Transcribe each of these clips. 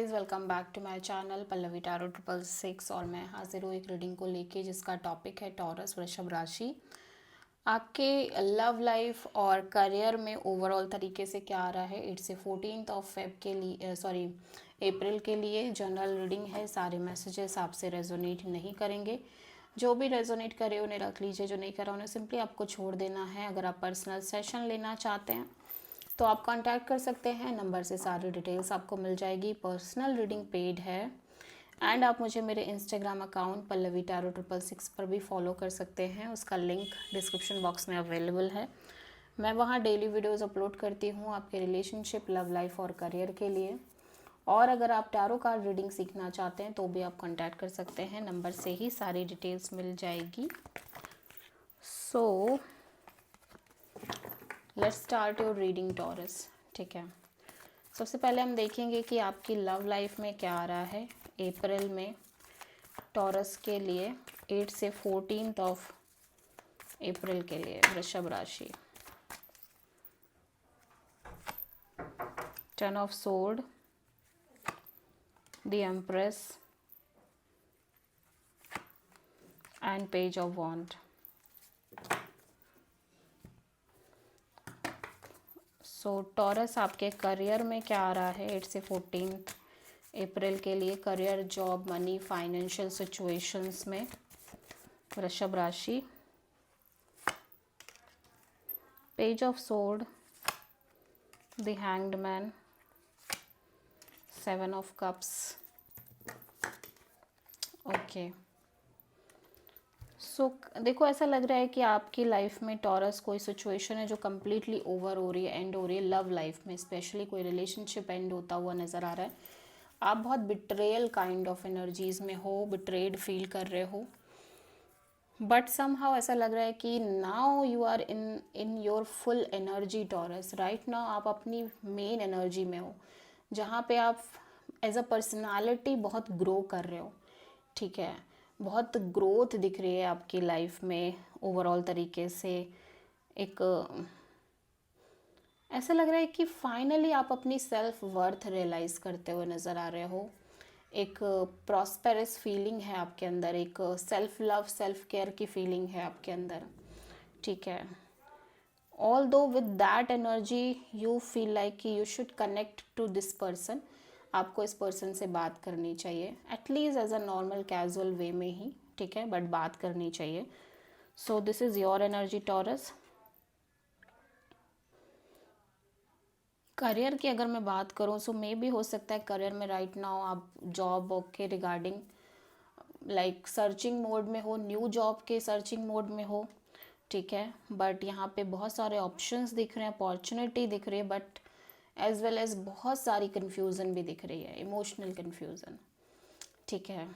Welcome back to my channel Pallavi tarot 666 और मैं हाजिर हूँ एक रीडिंग को लेके जिसका टॉपिक है टॉरस वृषभ राशि। आपके लव लाइफ और करियर में ओवरऑल तरीके से क्या आ रहा है। इट्स 14 फेब के लिए अप्रैल के लिए जनरल रीडिंग है। सारे मैसेजेस आपसे रेजोनेट नहीं करेंगे। जो भी रेजोनेट करे उन्हें रख लीजिए, जो नहीं करा उन्हें सिंपली आपको छोड़ देना है। अगर आप पर्सनल सेशन लेना चाहते हैं तो आप कांटेक्ट कर सकते हैं, नंबर से सारी डिटेल्स आपको मिल जाएगी। पर्सनल रीडिंग पेड है एंड आप मुझे मेरे इंस्टाग्राम अकाउंट पल्लवी टैरो 666 पर भी फॉलो कर सकते हैं। उसका लिंक डिस्क्रिप्शन बॉक्स में अवेलेबल है। मैं वहाँ डेली वीडियोस अपलोड करती हूँ आपके रिलेशनशिप, लव लाइफ और करियर के लिए। और अगर आप टैरो कार्ड रीडिंग सीखना चाहते हैं तो भी आप कांटेक्ट कर सकते हैं, नंबर से ही सारी डिटेल्स मिल जाएगी। So let's start your reading taurus. ठीक है, सबसे पहले हम देखेंगे कि आपकी लव लाइफ में क्या आ रहा है अप्रैल में टॉरस के लिए 8 से 14 अप्रैल के लिए वृषभ राशि। 10 of sword, the empress and page of wand. So Taurus आपके करियर में क्या आ रहा है 8 से 14 अप्रैल के लिए। Career, job, money, financial situations में वृषभ राशि। Page of sword, the hanged man, 7 of cups. Okay, so देखो ऐसा लग रहा है कि आपकी लाइफ में टॉरस कोई सिचुएशन है जो कम्प्लीटली ओवर हो रही है, एंड हो रही है। लव लाइफ में स्पेशली कोई रिलेशनशिप एंड होता हुआ नज़र आ रहा है। आप बहुत बिट्रेयल काइंड ऑफ एनर्जीज में हो, बिट्रेड फील कर रहे हो, बट समहाउ ऐसा लग रहा है कि now you are in your full energy Taurus. Right now आप अपनी मेन एनर्जी में हो, जहाँ पे आप एज अ पर्सनालिटी बहुत ग्रो कर रहे हो। ठीक है, बहुत ग्रोथ दिख रही है आपकी लाइफ में ओवरऑल तरीके से। एक ऐसा लग रहा है कि फाइनली आप अपनी सेल्फ वर्थ रियलाइज करते हुए नज़र आ रहे हो। एक प्रॉस्पेरस फीलिंग है आपके अंदर, एक सेल्फ लव, सेल्फ केयर की फीलिंग है आपके अंदर। ठीक है, although with that energy you feel like कि you should connect to this person. आपको इस पर्सन से बात करनी चाहिए, at least as a normal casual way में ही। ठीक है, बट बात करनी चाहिए। So this is your energy Taurus. Career की अगर मैं बात करूँ सो मे भी हो सकता है करियर में राइट नाउ आप जॉब के रिगार्डिंग लाइक सर्चिंग मोड में हो, न्यू जॉब के सर्चिंग मोड में हो। ठीक है, बट यहाँ पे बहुत सारे ऑप्शंस दिख रहे हैं, अपॉर्चुनिटी दिख रही है, बट एज वेल एज बहुत सारी कन्फ्यूज़न भी दिख रही है, इमोशनल कन्फ्यूज़न। ठीक है,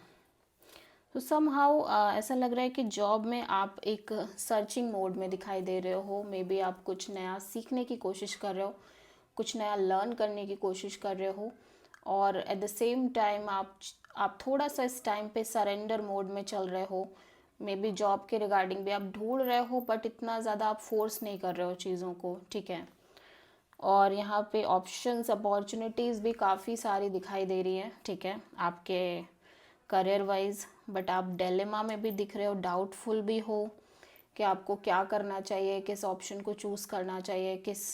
तो समहाउ ऐसा लग रहा है कि जॉब में आप एक सर्चिंग मोड में दिखाई दे रहे हो। मे बी आप कुछ नया सीखने की कोशिश कर रहे हो, कुछ नया लर्न करने की कोशिश कर रहे हो, और एट द सेम टाइम आप थोड़ा सा इस टाइम पे सरेंडर मोड में चल रहे हो। मे बी जॉब के रिगार्डिंग भी आप ढूंढ रहे हो, बट इतना ज़्यादा आप फोर्स नहीं कर रहे हो चीज़ों को। ठीक है, और यहाँ पे ऑप्शंस, अपॉर्चुनिटीज़ भी काफ़ी सारी दिखाई दे रही है। ठीक है, आपके करियर वाइज, बट आप डिलेमा में भी दिख रहे हो, डाउटफुल भी हो कि आपको क्या करना चाहिए, किस ऑप्शन को चूज़ करना चाहिए, किस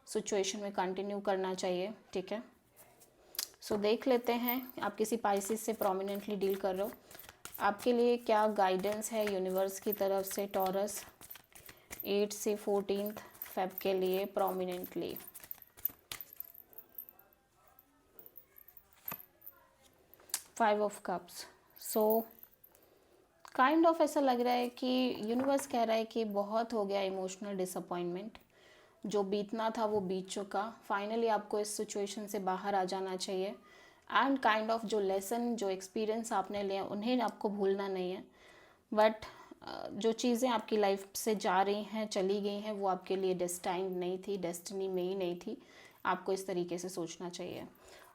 सिचुएशन में कंटिन्यू करना चाहिए। ठीक है, सो देख लेते हैं आप किसी पाइसिस से प्रोमिनेंटली डील कर रहे हो, आपके लिए क्या गाइडेंस है यूनिवर्स की तरफ से टॉरस 8 से 14 फेब के लिए prominently. Five of cups. So kind of ऐसा लग रहा है कि यूनिवर्स कह रहा है कि बहुत हो गया इमोशनल डिसअपॉइंटमेंट, जो बीतना था वो बीत चुका। फाइनली आपको इस सिचुएशन से बाहर आ जाना चाहिए, एंड काइंड ऑफ जो लेसन, जो एक्सपीरियंस आपने लिया उन्हें आपको भूलना नहीं है। बट जो चीज़ें आपकी लाइफ से जा रही हैं, चली गई हैं, वो आपके लिए डेस्टाइंड नहीं थी, डेस्टिनी में ही नहीं थी। आपको इस तरीके से सोचना चाहिए।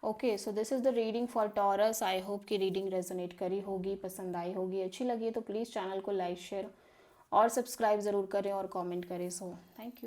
Okay, so this is the reading for taurus. I hope कि रीडिंग रेजोनेट करी होगी, पसंद आई होगी, अच्छी लगी तो प्लीज़ चैनल को लाइक, शेयर और सब्सक्राइब ज़रूर करें और कमेंट करें। So thank you.